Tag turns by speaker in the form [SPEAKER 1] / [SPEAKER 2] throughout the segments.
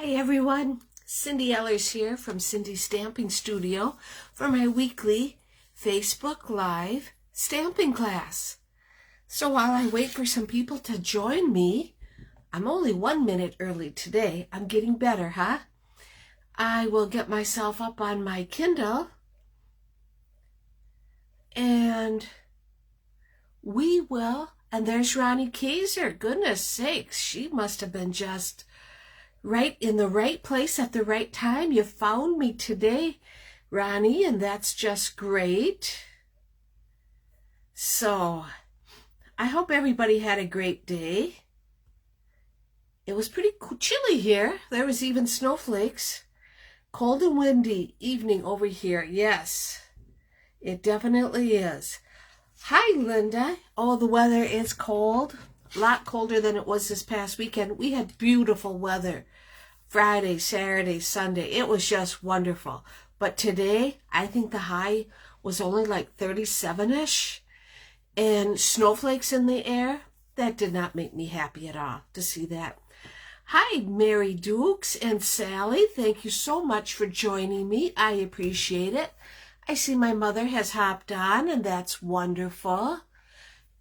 [SPEAKER 1] Hi everyone, Cindy Ellers here from Cindy's Stamping Studio for my weekly Facebook Live stamping class. So while I wait for some people to join me, I'm only 1 minute early today. I'm getting better, huh? I will get myself up on my Kindle and we will, and there's Ronnie Kaiser. Goodness sakes, she must have been just right in the right place at the right time. You found me today, Ronnie, and that's just great. So I hope everybody had a great day. It was pretty chilly here. There was even snowflakes. Cold and windy evening over here. Yes, it definitely is. Hi, Linda. Oh, the weather is cold. A lot colder than it was this past weekend. We had beautiful weather. Friday, Saturday, Sunday. It was just wonderful. But today, I think the high was only like 37-ish. And snowflakes in the air. That did not make me happy at all to see that. Hi, Mary Dukes and Sally. Thank you so much for joining me. I appreciate it. I see my mother has hopped on, and that's wonderful.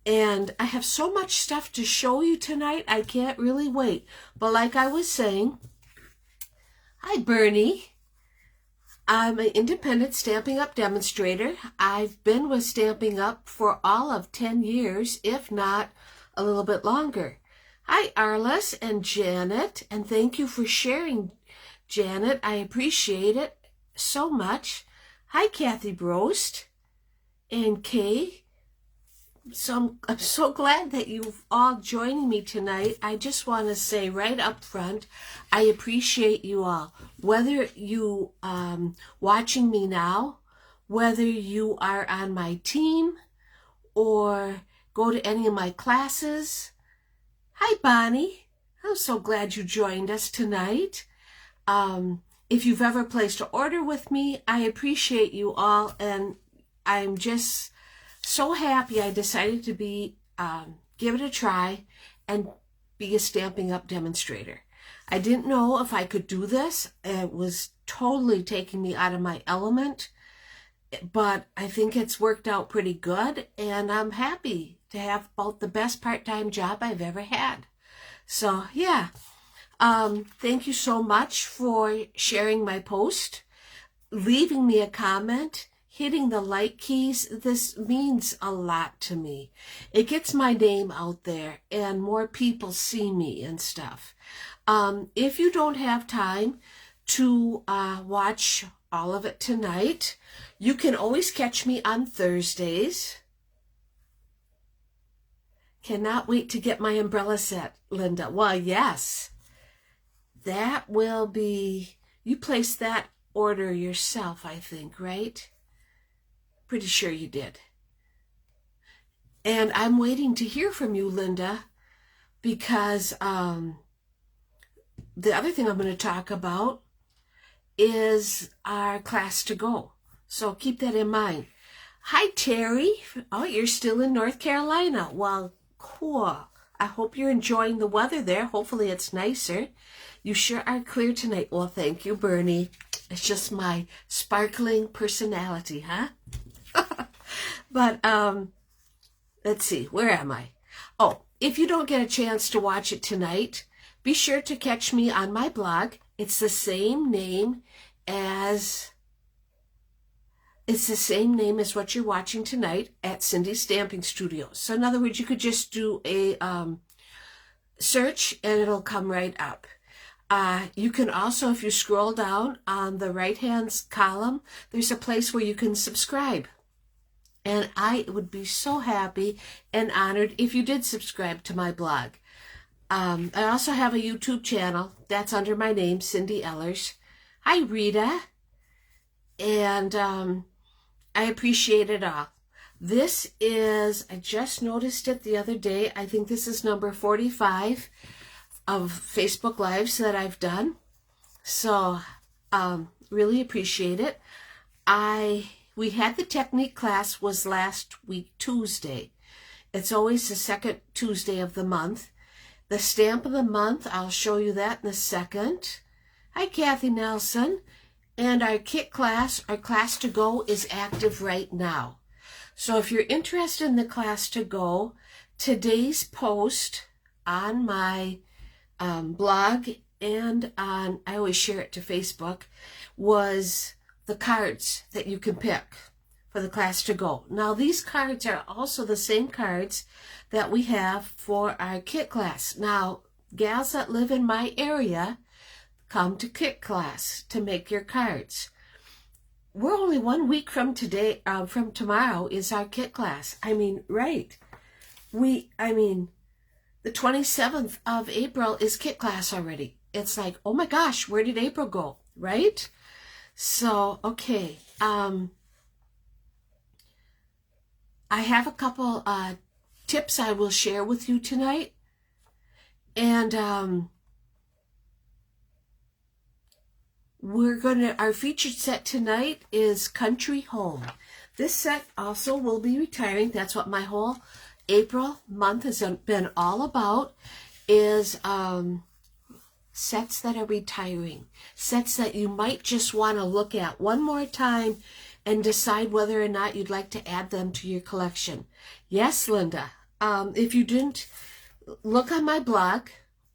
[SPEAKER 1] And I have so much stuff to show you tonight, I can't really wait. But like I was saying, hi, Bernie. I'm an independent Stampin' Up! Demonstrator. I've been with Stampin' Up! For all of 10 years, if not a little bit longer. Hi, Arliss and Janet, and thank you for sharing, Janet. I appreciate it so much. Hi, Kathy Brost and Kay. So I'm so glad that you've all joining me tonight. I just want to say right up front, I appreciate you all. Whether you watching me now, whether you are on my team or go to any of my classes. Hi, Bonnie. I'm so glad you joined us tonight. If you've ever placed an order with me, I appreciate you all, and I'm just so happy I decided to give it a try and be a Stampin' Up! Demonstrator. I didn't know if I could do this. It was totally taking me out of my element, but I think it's worked out pretty good, and I'm happy to have about the best part-time job I've ever had. So, yeah. Thank you so much for sharing my post, leaving me a comment, hitting the like keys. This means a lot to me. It gets my name out there and more people see me and stuff. If you don't have time to watch all of it tonight, you can always catch me on Thursdays. Cannot wait to get my umbrella set, Linda. Well, yes. That will be, you placed that order yourself, I think, right? Pretty sure you did. And I'm waiting to hear from you, Linda, because the other thing I'm going to talk about is our class to go. So keep that in mind. Hi, Terry. Oh, you're still in North Carolina. Well, cool. I hope you're enjoying the weather there. Hopefully it's nicer. You sure are clear tonight. Well, thank you, Bernie. It's just my sparkling personality, huh? But let's see. Where am I? Oh, if you don't get a chance to watch it tonight, be sure to catch me on my blog. It's the same name as what you're watching tonight at Cindy's Stamping Studio. So in other words, you could just do a search and it'll come right up. You can also, if you scroll down on the right-hand column, there's a place where you can subscribe. And I would be so happy and honored if you did subscribe to my blog. I also have a YouTube channel. That's under my name, Cindy Ellers. Hi, Rita. And I appreciate it all. This is, I just noticed it the other day. I think this is number 45 of Facebook Lives that I've done. So, really appreciate it. We had the technique class was last week, Tuesday. It's always the second Tuesday of the month. The stamp of the month, I'll show you that in a second. Hi, Kathy Nelson. And our kit class, our class to go, is active right now. So if you're interested in the class to go, today's post on my blog and on, I always share it to Facebook, was the cards that you can pick for the class to go. Now these cards are also the same cards that we have for our kit class. Now, gals that live in my area, come to kit class to make your cards. We're only 1 week from today, from tomorrow is our kit class. I mean, right. The 27th of April is kit class already. It's like, oh my gosh, where did April go, right? So, okay. I have a couple tips I will share with you tonight. And our featured set tonight is Country Home. This set also will be retiring. That's what my whole April month has been all about, is sets that are retiring. Sets that you might just want to look at one more time and decide whether or not you'd like to add them to your collection. Yes, Linda. If you didn't look on my blog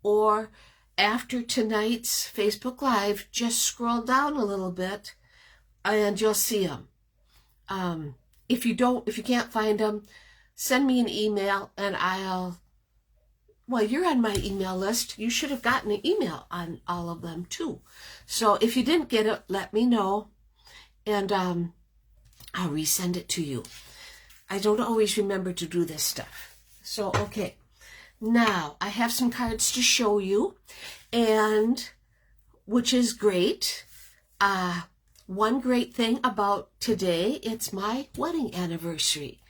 [SPEAKER 1] or after tonight's Facebook Live, just scroll down a little bit and you'll see them. If you can't find them, send me an email and well, you're on my email list. You should have gotten an email on all of them too. So if you didn't get it, let me know and I'll resend it to you. I don't always remember to do this stuff. So, okay. Now, I have some cards to show you, and which is great. One great thing about today, it's my wedding anniversary.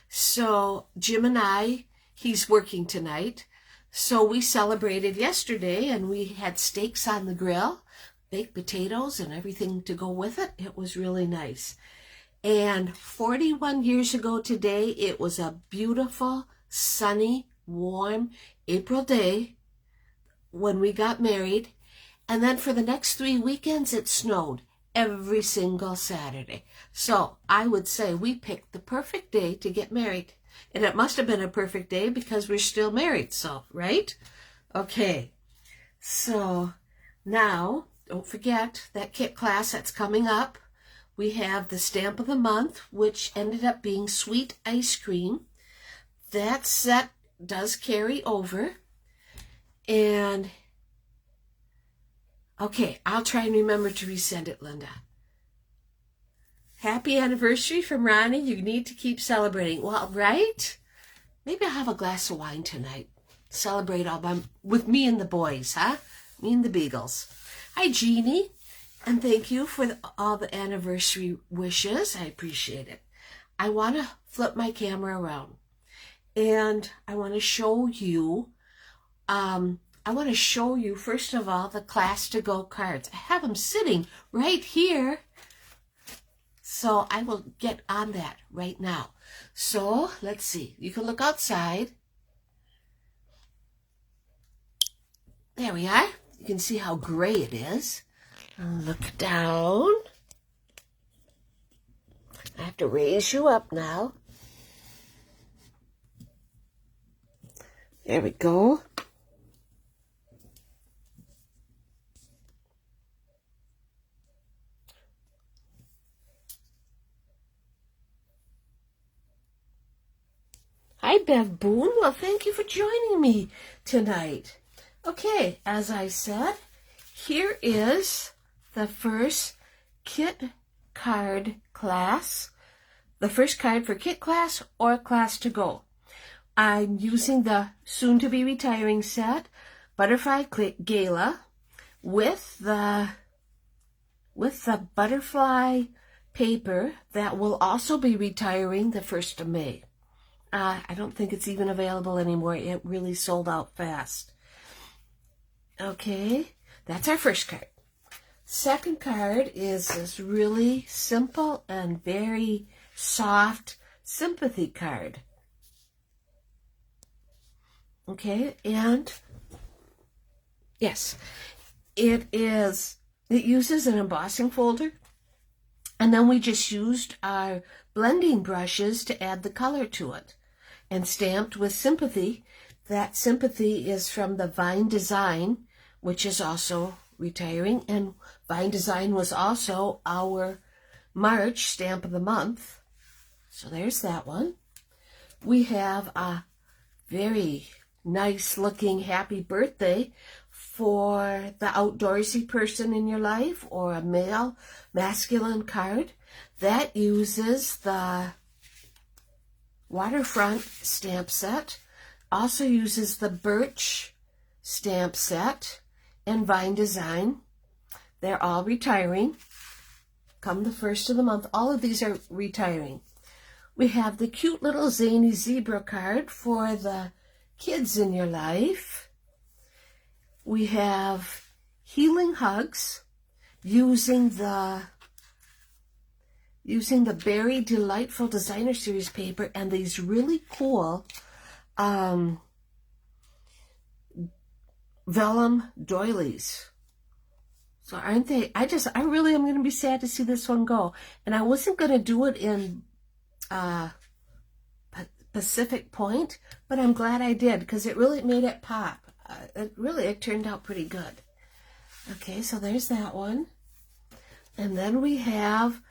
[SPEAKER 1] So Jim and I, he's working tonight, so we celebrated yesterday, and we had steaks on the grill, baked potatoes, and everything to go with it. It was really nice. And 41 years ago today, it was a beautiful, sunny, warm April day when we got married, and then for the next 3 weekends it snowed every single Saturday. So I would say we picked the perfect day to get married, and it must have been a perfect day because we're still married, so right? Okay, so now don't forget that kit class that's coming up. We have the stamp of the month, which ended up being sweet ice cream. That set does carry over. And okay, I'll try and remember to resend it, Linda. Happy anniversary from Ronnie. You need to keep celebrating. Well, right? Maybe I'll have a glass of wine tonight. Celebrate with me and the boys, huh? Me and the Beagles. Hi, Jeannie. And thank you for all the anniversary wishes. I appreciate it. I want to flip my camera around. And I want to show you, first of all, the class to go cards. I have them sitting right here. So I will get on that right now. So let's see. You can look outside. There we are. You can see how gray it is. Look down. I have to raise you up now. There we go. Hi, Bev Boone. Well, thank you for joining me tonight. Okay, as I said, here is the first kit card class. The first card for kit class or class to go. I'm using the soon-to-be retiring set, Butterfly Gala, with the butterfly paper that will also be retiring the 1st of May. I don't think it's even available anymore. It really sold out fast. Okay, that's our first card. Second card is this really simple and very soft sympathy card. Okay, and yes, it is It uses an embossing folder. And then we just used our blending brushes to add the color to it. And stamped with Sympathy. That Sympathy is from the Vine Design, which is also retiring. And Vine Design was also our March Stamp of the Month. So there's that one. We have a very nice looking happy birthday for the outdoorsy person in your life, or a male masculine card that uses the waterfront stamp set, also uses the birch stamp set and Vine Design. They're all retiring come the first of the month. All of these are retiring. We have the cute little zany zebra card for the kids in your life. We have Healing Hugs using the Berry Delightful Designer Series paper and these really cool vellum doilies. So aren't they? I really am going to be sad to see this one go. And I wasn't going to do it in Pacific Point, but I'm glad I did because it really made it pop. It turned out pretty good. Okay, so there's that one. And then we have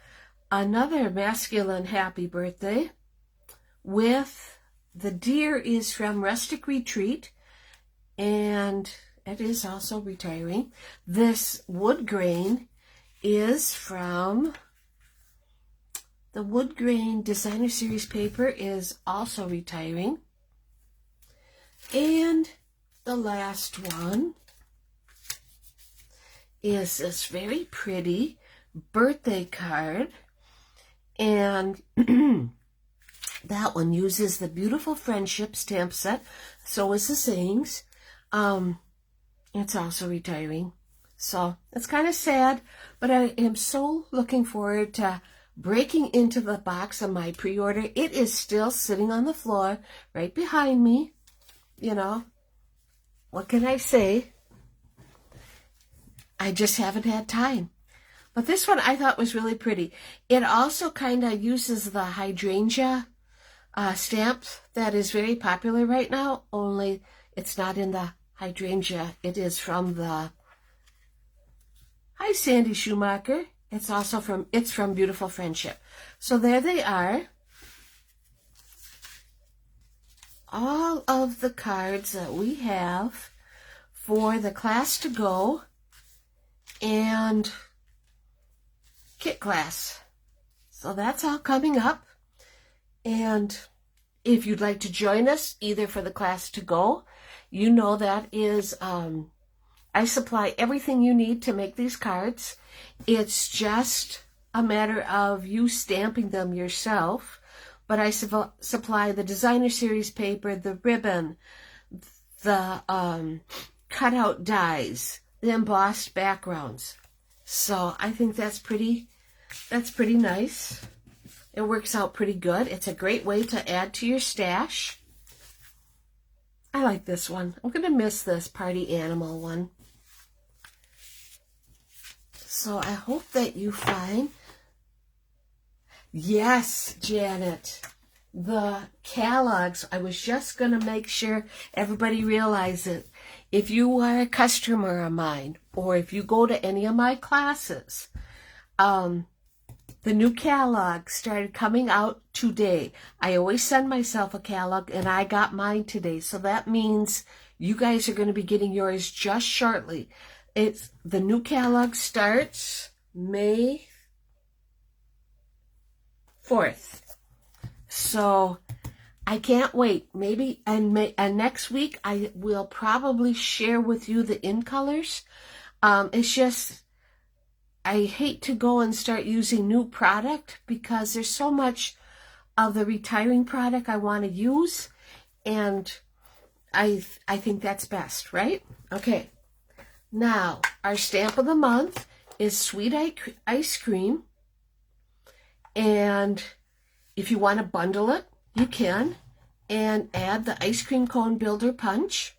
[SPEAKER 1] another masculine happy birthday with the deer is from Rustic Retreat, and it is also retiring. This wood grain is from the Wood Grain Designer Series paper, is also retiring. And the last one is this very pretty birthday card, and that one uses the Beautiful Friendship stamp set. So is the Sayings. It's also retiring. So it's kind of sad, but I am so looking forward to breaking into the box of my pre-order. It is still sitting on the floor right behind me. You know, what can I say? I just haven't had time. But this one I thought was really pretty. It also kind of uses the hydrangea stamp that is very popular right now, only it's not in the hydrangea. It is from the... Hi, Sandy Schumacher. It's from Beautiful Friendship. So there they are. All of the cards that we have for the Class to Go and Kit Class. So that's all coming up. And if you'd like to join us either for the Class to Go, you know that is, I supply everything you need to make these cards. It's just a matter of you stamping them yourself. But I supply the Designer Series paper, the ribbon, the cutout dies, the embossed backgrounds. So I think that's pretty nice. It works out pretty good. It's a great way to add to your stash. I like this one. I'm going to miss this party animal one. So I hope that you find... Yes, Janet, the catalogs. I was just going to make sure everybody realizes it. If you are a customer of mine, or if you go to any of my classes, the new catalog started coming out today. I always send myself a catalog, and I got mine today. So that means you guys are going to be getting yours just shortly. The new catalog starts May 4th. So I can't wait. Maybe and next week I will probably share with you the in colors. It's just I hate to go and start using new product because there's so much of the retiring product I want to use, and I think that's best, right? Okay. Now, our stamp of the month is Sweet Ice Cream. And if you want to bundle it, you can. And add the Ice Cream Cone Builder Punch.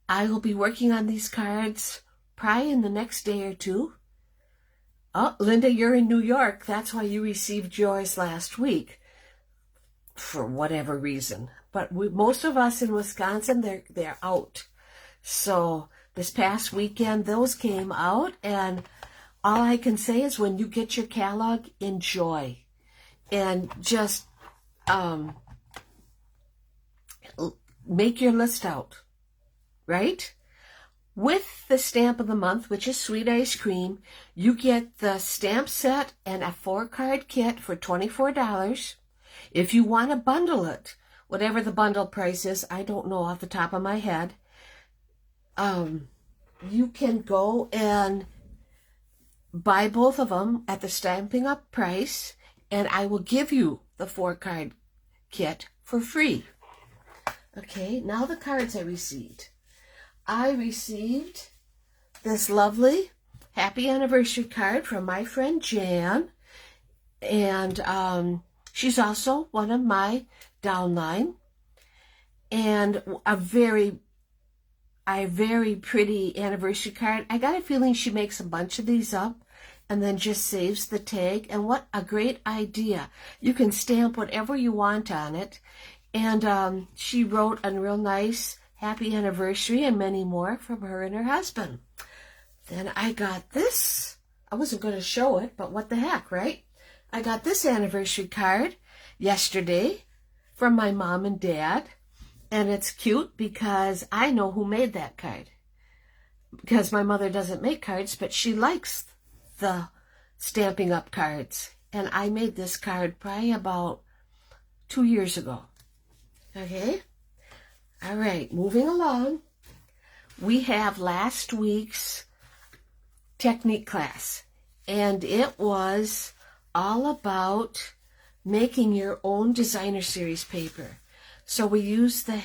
[SPEAKER 1] I will be working on these cards probably in the next day or two. Oh, Linda, you're in New York. That's why you received yours last week, for whatever reason. But most of us in Wisconsin, they're out. So this past weekend, those came out, and all I can say is when you get your catalog, enjoy. And just make your list out, right? With the stamp of the month, which is Sweet Ice Cream, you get the stamp set and a 4-card kit for $24. If you want to bundle it, whatever the bundle price is, I don't know off the top of my head, you can go and buy both of them at the Stampin' Up price, and I will give you the 4-card kit for free. Okay, now the cards I received. I received this lovely happy anniversary card from my friend Jan, and she's also one of my downline, and a very pretty anniversary card. I got a feeling she makes a bunch of these up and then just saves the tag, and what a great idea. You can stamp whatever you want on it, and she wrote a real nice happy anniversary and many more from her and her husband. Then I got this. I wasn't going to show it, but what the heck, right? I got this anniversary card yesterday from my mom and dad, and it's cute because I know who made that card. Because my mother doesn't make cards, but she likes the Stampin' Up cards. And I made this card probably about 2 years ago. Okay? All right, moving along. We have last week's technique class, and it was all about making your own designer series paper. So we used the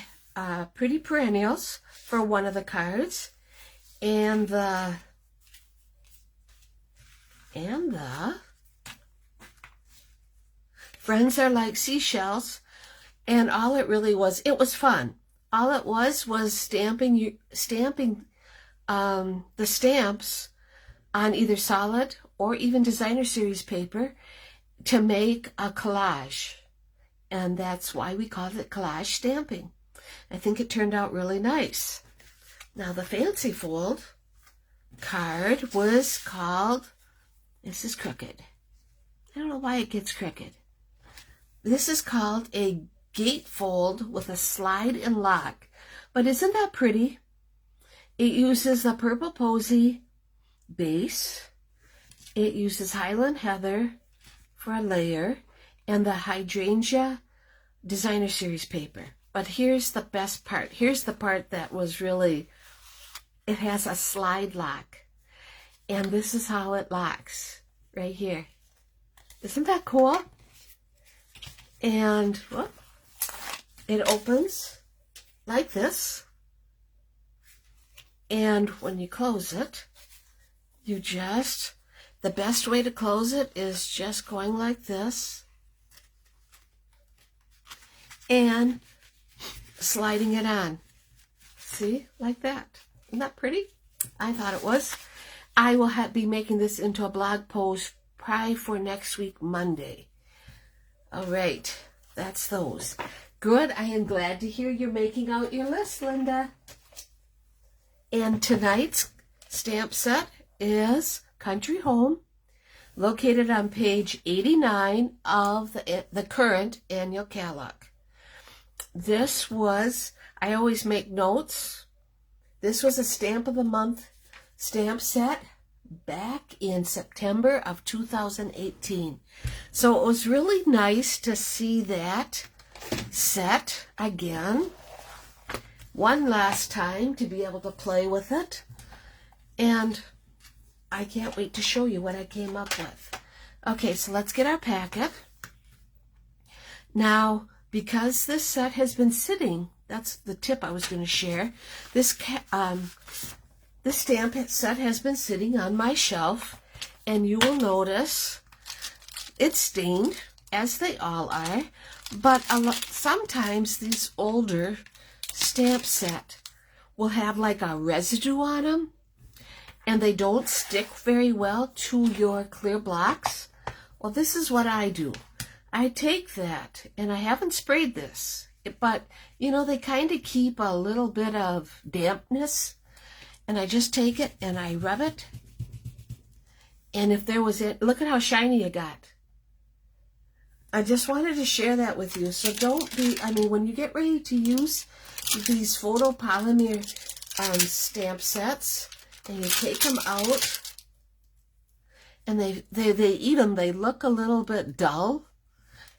[SPEAKER 1] Pretty Perennials for one of the cards, and the Friends Are Like Seashells, and all it really was, it was fun. All it was stamping the stamps on either solid or even designer series paper to make a collage. And that's why we called it collage stamping. I think it turned out really nice. Now the fancy fold card was called, this is crooked. I don't know why it gets crooked. This is called a gatefold with a slide and lock. But isn't that pretty? It uses the Purple Posy base. It uses Highland Heather for a layer and the Hydrangea designer series paper. But here's the best part. Here's the part that was really, it has a slide lock. And this is how it locks right here. Isn't that cool? And whoop, it opens like this, and when you close it, you just, the best way to close it is just going like this and sliding it on. See, like that. Isn't that pretty? I thought it was. I will be making this into a blog post probably for next week, Monday. All right, that's those. Good, I am glad to hear you're making out your list, Linda. And tonight's stamp set is Country Home, located on page 89 of the current annual catalog. This was, I always make notes, this was a Stamp of the Month stamp set back in September of 2018. So it was really nice to see that set again one last time, to be able to play with it, and I can't wait to show you what I came up with. Okay, so let's get our packet. Now, because this set has been sitting, that's the tip I was going to share, this stamp set has been sitting on my shelf, and you will notice it's stained, as they all are, but sometimes these older stamp set will have like a residue on them, and they don't stick very well to your clear blocks, well, this is what I do. I take that, and I haven't sprayed this, but, you know, they kind of keep a little bit of dampness, and I just take it and I rub it, and if there was it, look at how shiny it got. I just wanted to share that with you. So don't be, I mean, when you get ready to use these photopolymer stamp sets, and you take them out, and they eat them, they look a little bit dull,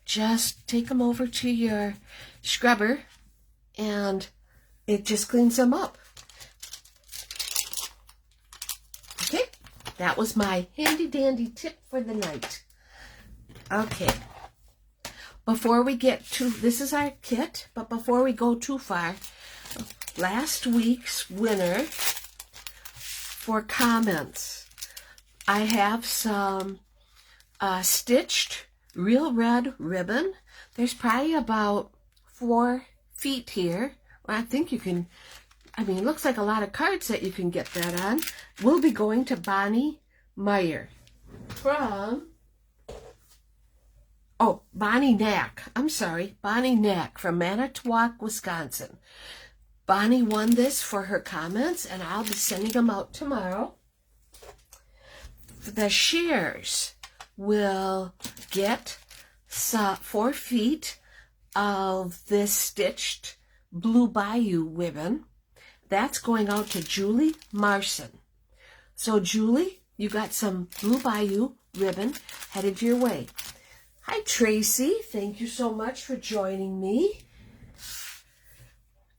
[SPEAKER 1] just take them over to your scrubber, and it just cleans them up. Okay, that was my handy dandy tip for the night. Okay, before we get to, this is our kit, but before we go too far, last week's winner for comments, I have some stitched real red ribbon. There's probably about 4 feet here. Well, I think you can, I mean, it looks like a lot of cards that you can get that on. We'll be going to Bonnie Meyer from, oh, Bonnie Knack. I'm sorry, Bonnie Knack from Manitowoc, Wisconsin. Bonnie won this for her comments, and I'll be sending them out tomorrow. The shares will get 4 feet of this stitched Blue Bayou ribbon. That's going out to Julie Marson. So Julie, you got some Blue Bayou ribbon headed your way. Hi Tracy, thank you so much for joining me.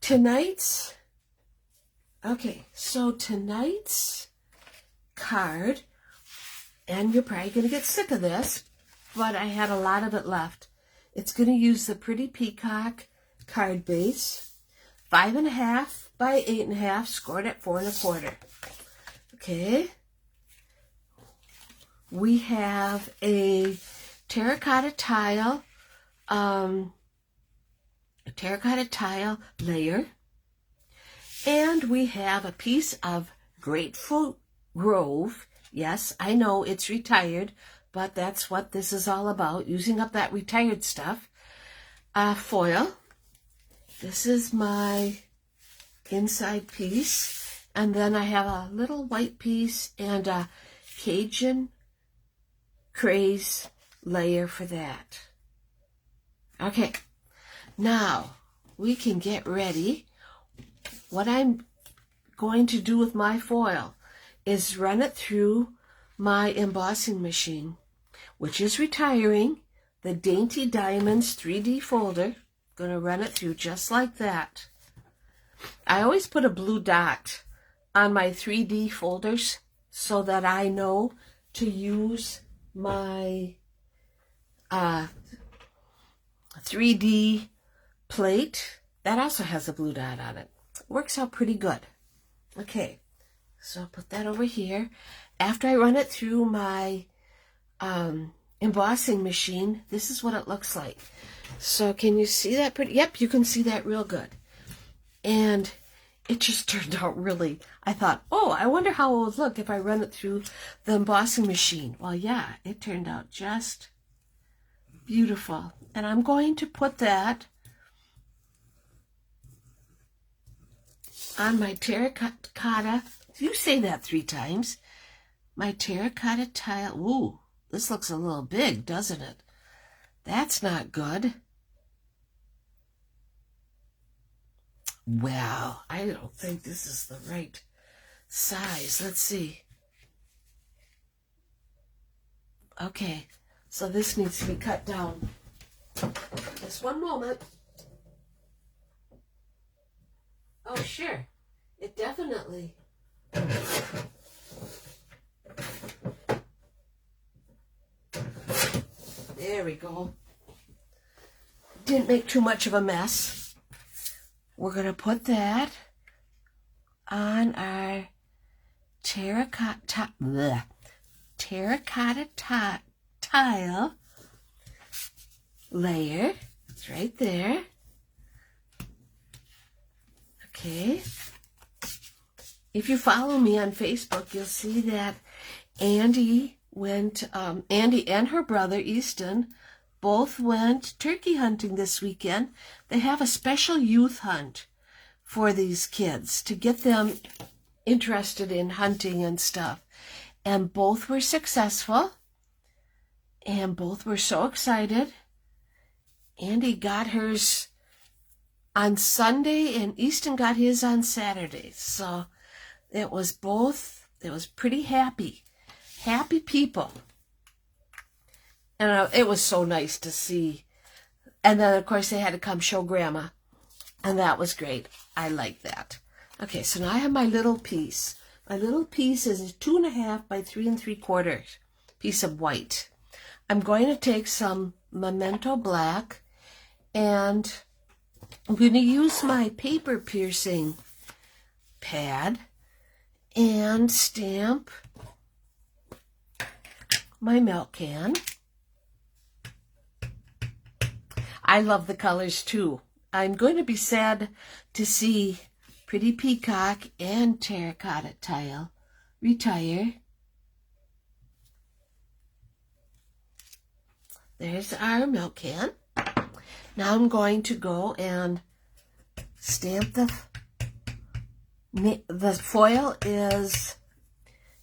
[SPEAKER 1] Tonight's card, and you're probably going to get sick of this, but I had a lot of it left. It's going to use the Pretty Peacock card base, 5.5 by 8.5, scored at 4 1/4. Okay. We have a terracotta tile, layer, and we have a piece of Grateful Grove. Yes, I know it's retired, but that's what this is all about, using up that retired stuff. Foil. This is my inside piece, and then I have a little white piece and a Cajun Craze layer for that. Okay, now we can get ready. What I'm going to do with my foil is run it through my embossing machine, which is retiring, the Dainty Diamonds 3D folder. Going to run it through just like that. I always put a blue dot on my 3D folders so that I know to use my 3D plate. That also has a blue dot on it. Works out pretty good. Okay, so I'll put that over here. After I run it through my embossing machine, this is what it looks like. So can you see that pretty? Yep, you can see that real good. And it just turned out really, I thought, oh, I wonder how it would look if I run it through the embossing machine. Well, yeah, it turned out just beautiful. And I'm going to put that on my terracotta. You say that 3 times. My terracotta tile. Ooh, this looks a little big, doesn't it? That's not good. Well, I don't think this is the right size. Let's see. Okay, so this needs to be cut down. Just one moment. Oh, sure. It definitely. There we go. Didn't make too much of a mess. We're going to put that on our terracotta tile layer. It's right there. Okay. if you follow me on Facebook, you'll see that Andy and her brother, Easton, both went turkey hunting this weekend. They have a special youth hunt for these kids to get them interested in hunting and stuff. And both were successful. And both were so excited. Andy got hers on Sunday and Easton got his on Saturday. So it was pretty happy people. And it was so nice to see. And then, of course, they had to come show Grandma. And that was great. I like that. Okay, so now I have my little piece. My little piece is a 2.5 by 3 3/4 piece of white. I'm going to take some Memento Black, and I'm going to use my paper piercing pad and stamp my milk can. I love the colors too. I'm going to be sad to see Pretty Peacock and Terracotta Tile retire. There's our milk can. Now I'm going to go and stamp the foil is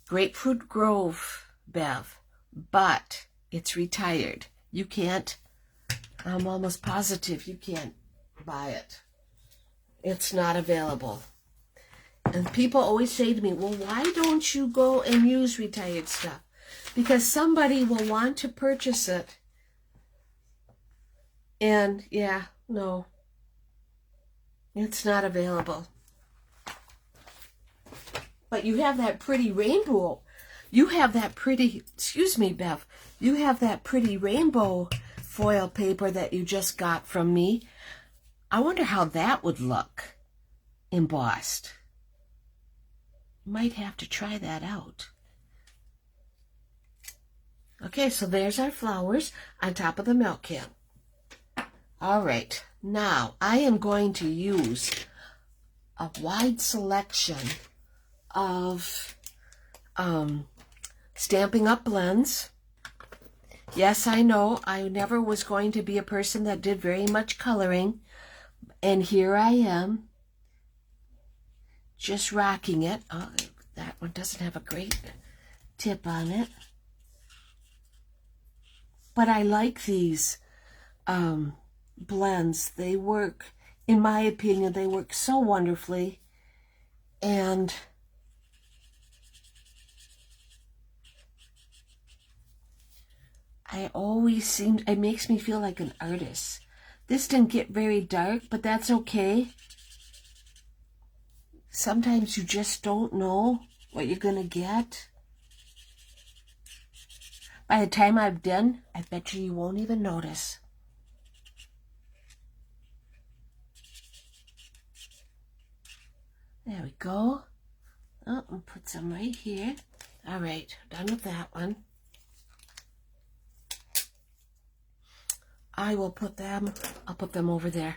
[SPEAKER 1] Grapefruit Grove, Bev, but it's retired. You can't, I'm almost positive you can't buy it. It's not available. And people always say to me, well, why don't you go and use retired stuff? Because somebody will want to purchase it. And yeah, no, it's not available. But you have that pretty rainbow. You have that pretty, excuse me, Bev, you have that pretty rainbow foil paper that you just got from me. I wonder how that would look embossed. Might have to try that out. Okay, so there's our flowers on top of the milk can. All right, now I am going to use a wide selection of Stampin' Up! Blends. Yes, I know I never was going to be a person that did very much coloring. And here I am, just rocking it. Oh, that one doesn't have a great tip on it. But I like these blends. They work, in my opinion, they work so wonderfully. And I always seem, it makes me feel like an artist. This didn't get very dark, but that's okay. Sometimes you just don't know what you're going to get. By the time I'm done, I bet you won't even notice. There we go. Oh, I'll put some right here. All right, done with that one. I'll put them over there.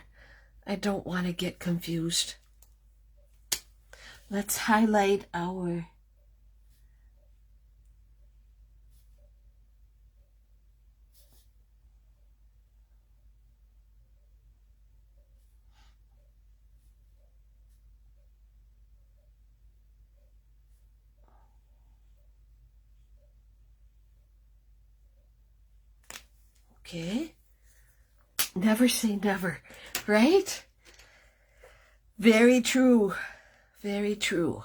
[SPEAKER 1] I don't want to get confused. Let's highlight our okay. Never say never, right? Very true. Very true.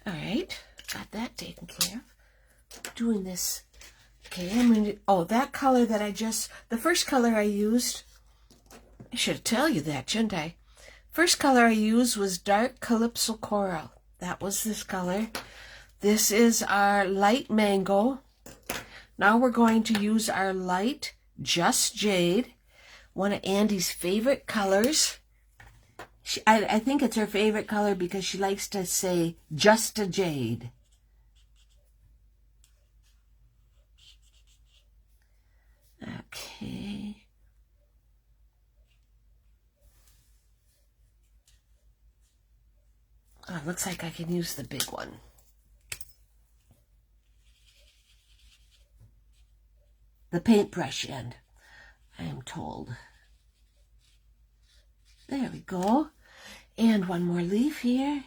[SPEAKER 1] All right, got that taken care of. Doing this. Okay, I'm going to, oh, that color that the first color I used, I should tell you that, shouldn't I? First color I used was Dark Calypso Coral. That was this color. This is our light mango. Now we're going to use our light Just Jade, one of Andy's favorite colors. I think it's her favorite color because she likes to say Just a Jade. Okay. Oh, it looks like I can use the big one. The paintbrush end, I am told. There we go. And one more leaf here.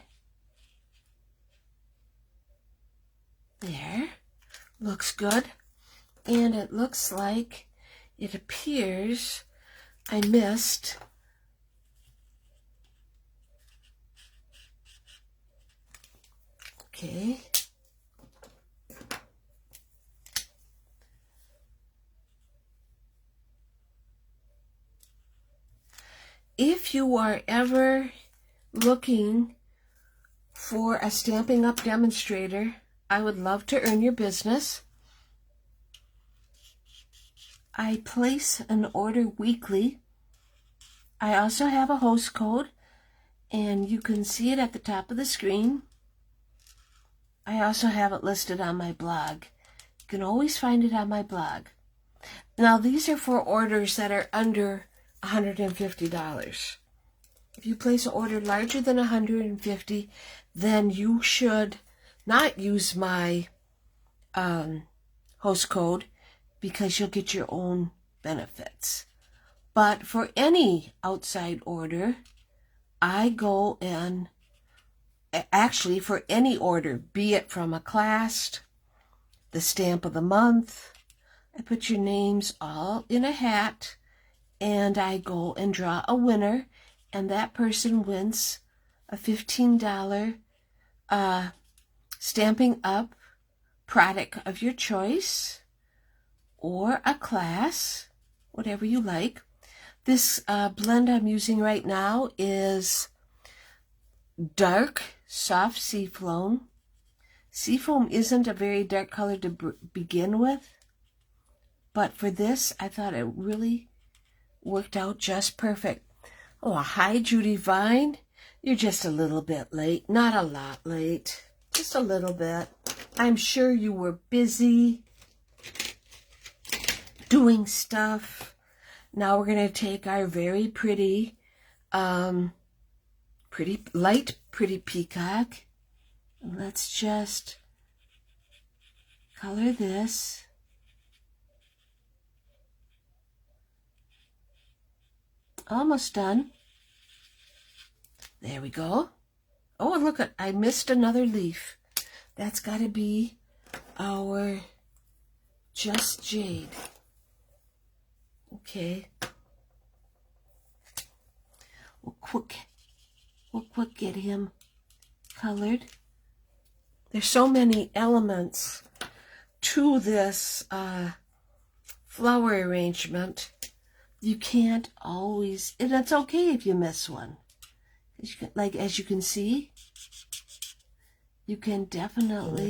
[SPEAKER 1] There. Looks good. And it looks like it appears I missed okay. If you are ever looking for a Stampin' Up! Demonstrator, I would love to earn your business. I place an order weekly. I also have a host code, and you can see it at the top of the screen. I also have it listed on my blog. You can always find it on my blog. Now, these are for orders that are under $150. If you place an order larger than $150, then you should not use my host code, because you'll get your own benefits. But for any outside order, I go and actually for any order, be it from a class, the stamp of the month, I put your names all in a hat, and I go and draw a winner, and that person wins a $15 Stampin' Up! Product of your choice, or a class, whatever you like. This blend I'm using right now is dark, soft seafoam. Seafoam isn't a very dark color to begin with, but for this, I thought it really worked out just perfect. Oh, hi, Judy Vine. You're just a little bit late. Not a lot late. Just a little bit. I'm sure you were busy doing stuff. Now we're going to take our very pretty pretty peacock. Let's just color this. Almost done. There we go. Oh, and look, I missed another leaf. That's got to be our Just Jade. Okay. We'll quick get him colored. There's so many elements to this flower arrangement. You can't always, and it's okay if you miss one. As you can see, you can definitely,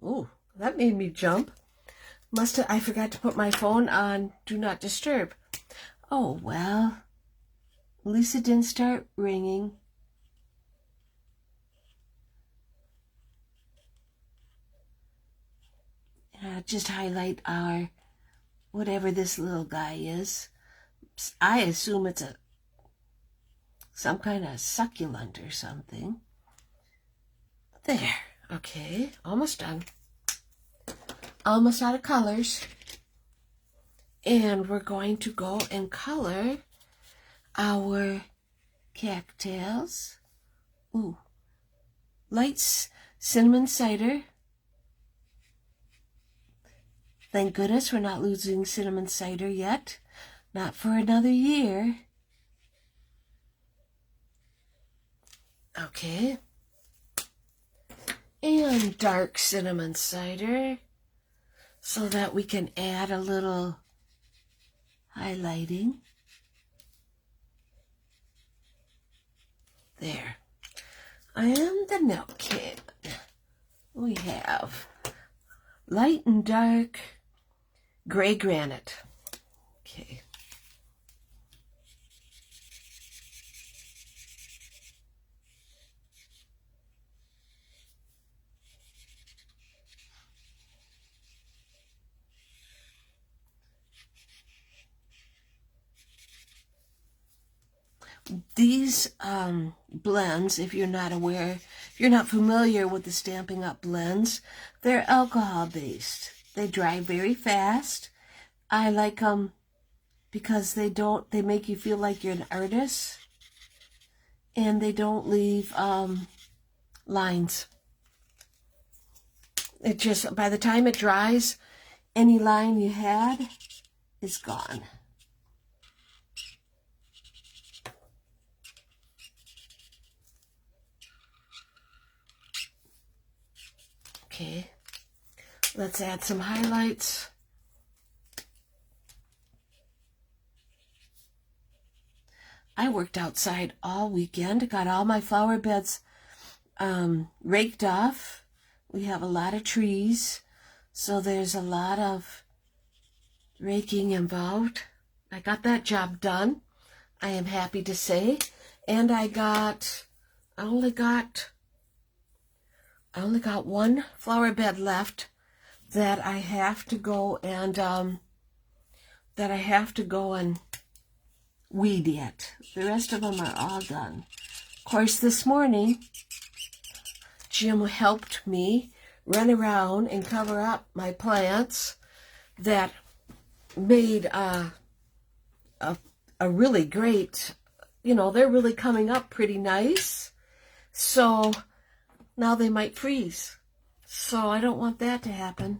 [SPEAKER 1] oh, that made me jump. I forgot to put my phone on Do Not Disturb. Oh, well, at least it didn't start ringing. Just highlight our, whatever this little guy is. I assume it's some kind of succulent or something. There. Okay, almost done. Almost out of colors. And we're going to go and color our cattails. Ooh. Light cinnamon cider. Thank goodness we're not losing cinnamon cider yet. Not for another year. Okay. And dark cinnamon cider, so that we can add a little highlighting. There. And the milk can. We have light and dark gray granite. Okay. These blends, if you're not aware, if you're not familiar with the Stampin' Up! Blends, they're alcohol-based. They dry very fast. I like them because they make you feel like you're an artist, and they don't leave lines. It just, by the time it dries, any line you had is gone. Okay, let's add some highlights. I worked outside all weekend, got all my flower beds raked off. We have a lot of trees, so there's a lot of raking involved. I got that job done, I am happy to say. And I only got one flower bed left that I have to go and weed yet. The rest of them are all done. Of course, this morning, Jim helped me run around and cover up my plants that made a really great, they're really coming up pretty nice. So now they might freeze. So I don't want that to happen.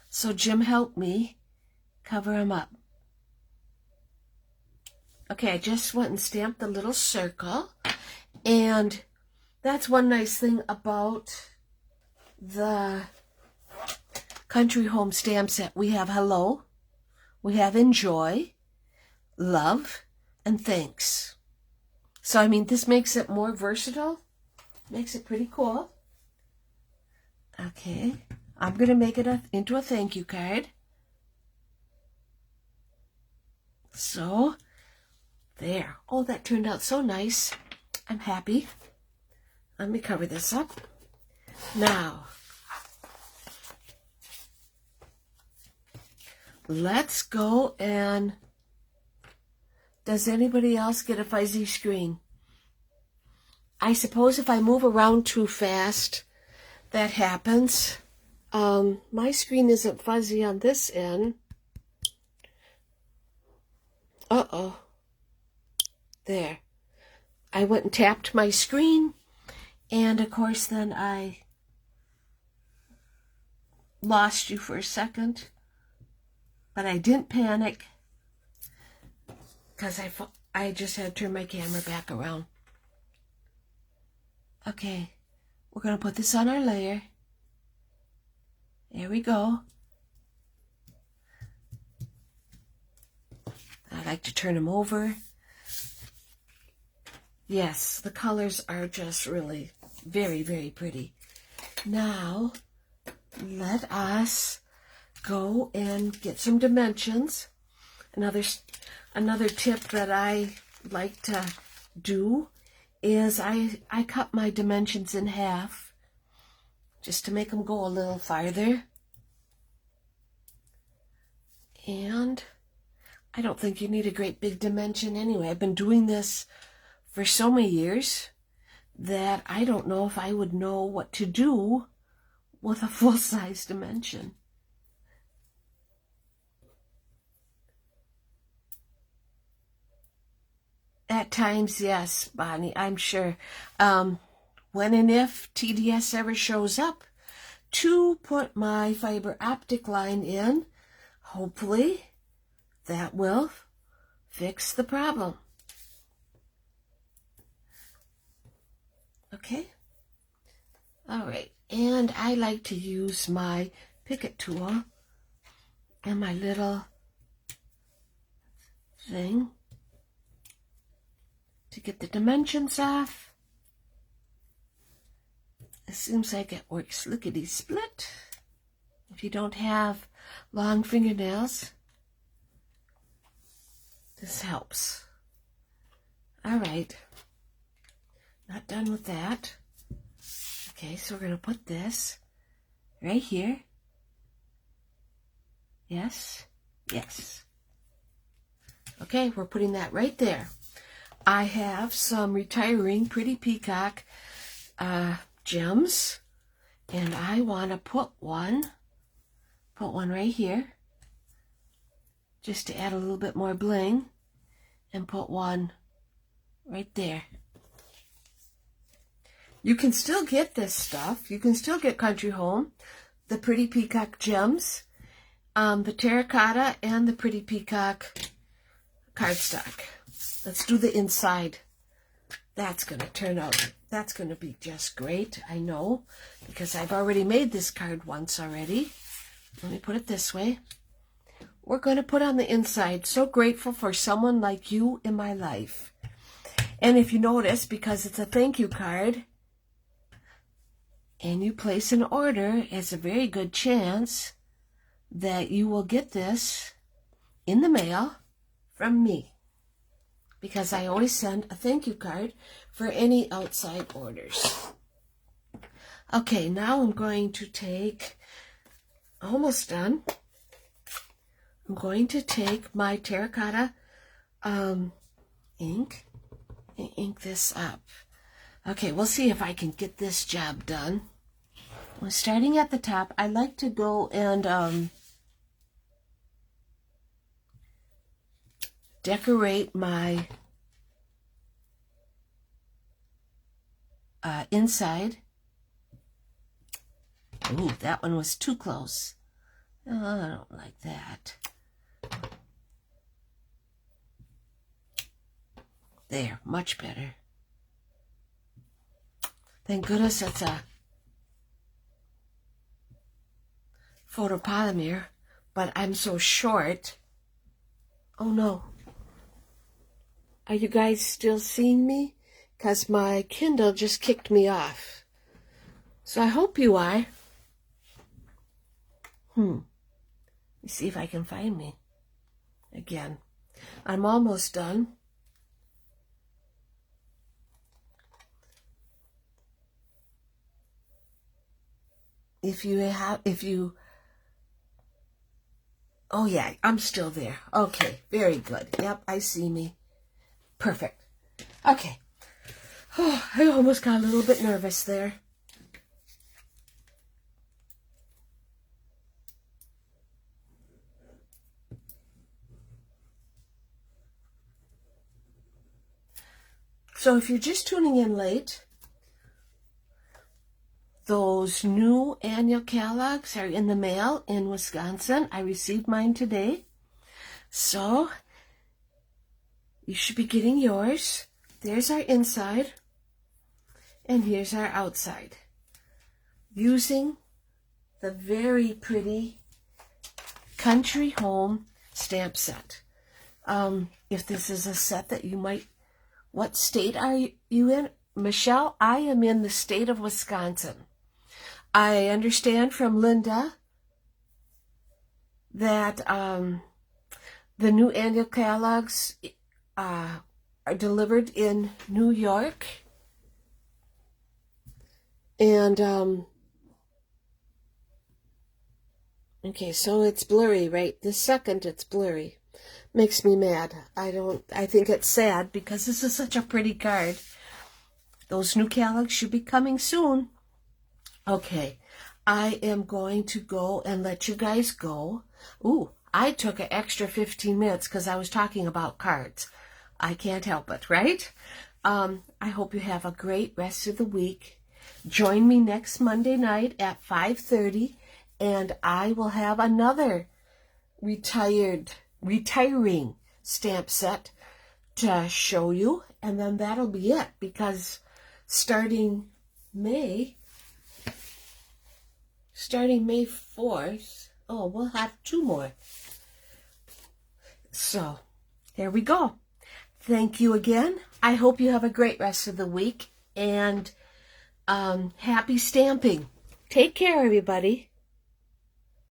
[SPEAKER 1] So Jim helped me cover them up. Okay, I just went and stamped the little circle. And that's one nice thing about the Country Home stamp set. We have hello, we have enjoy, love, and thanks. So, I mean, this makes it more versatile. Makes it pretty cool. Okay, I'm going to make it into a thank you card. So, there. Oh, that turned out so nice. I'm happy. Let me cover this up. Now, let's go and... Does anybody else get a fuzzy screen? I suppose if I move around too fast, that happens. My screen isn't fuzzy on this end. Uh-oh. There. I went and tapped my screen, and of course then I lost you for a second. But I didn't panic, because I just had to turn my camera back around. Okay, we're going to put this on our layer. There we go. I like to turn them over. Yes, the colors are just really very, very pretty. Now, let us go and get some dimensions. Another tip that I like to do is I cut my dimensions in half just to make them go a little farther. And I don't think you need a great big dimension anyway. I've been doing this for so many years that I don't know if I would know what to do with a full-size dimension. At times, yes, Bonnie, I'm sure. When and if TDS ever shows up to put my fiber optic line in, hopefully that will fix the problem. Okay? All right. And I like to use my Picket tool and my little thing to get the dimensions off. It seems like it works lickety-split. If you don't have long fingernails, this helps. All right. Not done with that. Okay, so we're going to put this right here. Yes, yes. Okay, we're putting that right there. I have some retiring Pretty Peacock gems, and I want to put one right here, just to add a little bit more bling, and put one right there. You can still get this stuff. You can still get Country Home, the Pretty Peacock gems, the terracotta, and the Pretty Peacock cardstock. Let's do the inside. That's going to turn out, that's going to be just great, I know, because I've already made this card once already. Let me put it this way. We're going to put on the inside, so grateful for someone like you in my life. And if you notice, because it's a thank you card, and you place an order, it's a very good chance that you will get this in the mail from me, because I always send a thank you card for any outside orders. Okay, now I'm going to take, almost done, I'm going to take my terracotta ink and ink this up. Okay, we'll see if I can get this job done. Well, starting at the top, I like to go and decorate my inside. Ooh, that one was too close. Oh, I don't like that. There, much better. Thank goodness it's a photopolymer, but I'm so short. Oh no. Are you guys still seeing me? Because my Kindle just kicked me off. So I hope you are. Let me see if I can find me again. I'm almost done. Oh yeah, I'm still there. Okay, very good. Yep, I see me. Perfect. Okay. Oh, I almost got a little bit nervous there. So if you're just tuning in late, those new annual catalogs are in the mail in Wisconsin. I received mine today. So you should be getting yours. There's our inside, and here's our outside, using the very pretty Country Home stamp set. If this is a set that you might, what state are you in? Michelle, I am in the state of Wisconsin. I understand from Linda that the new annual catalogs are delivered in New York. And, okay, so it's blurry, right? This second it's blurry. Makes me mad. I think it's sad because this is such a pretty card. Those new catalogs should be coming soon. Okay, I am going to go and let you guys go. Ooh, I took an extra 15 minutes because I was talking about cards. I can't help it, right? I hope you have a great rest of the week. Join me next Monday night at 5:30, and I will have another retiring stamp set to show you, and then that'll be it, because starting May 4th, oh, we'll have 2 more. So, there we go. Thank you again. I hope you have a great rest of the week, and happy stamping. Take care, everybody.